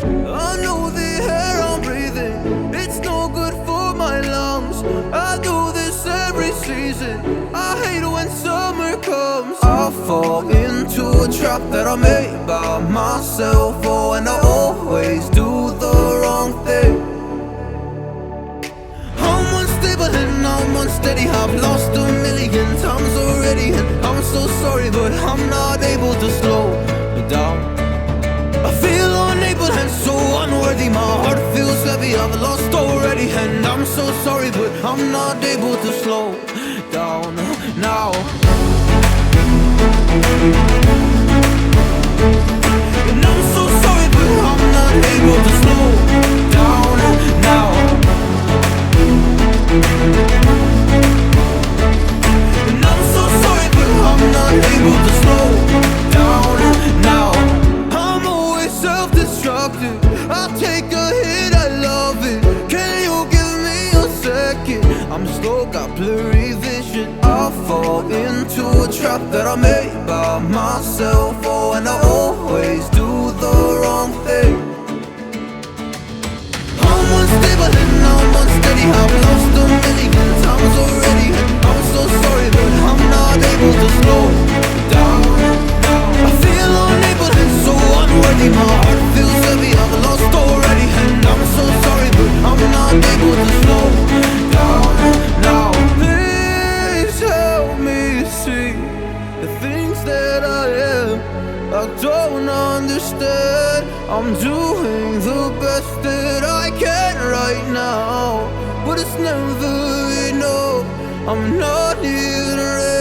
I know the air I'm breathing, it's no good for my lungs. I do this every season, I hate when summer comes. I fall into a trap that I made by myself. Oh, and I always do the wrong thing. I'm unstable and I'm unsteady, I've lost a million times already, and I'm so sorry, but I'm not able to slow down. I feel unable and so unworthy, my heart feels heavy, I've lost already, and I'm so sorry, but I'm not able to slow down now. And I'm so sorry, but I'm not able to slow down now. And I'm so sorry, but I'm not able to slow down now. I'm always self-destructive, I take a hit, I love it. Can you give me a second? I'm slow, got blurry vision. I fall into a trap that I made by myself. Oh, and I always do the wrong thing. I'm unstable and I'm unsteady, I've lost a million times already, and I'm so sorry, but I'm not able to slow down. I feel unable and so unworthy, my heart feels heavy, I've lost already, and I'm so sorry, but I'm not able to slow down now. Please help me see the things that I am, I don't understand. I'm doing the best that I can right now, but it's never enough. I'm not even ready.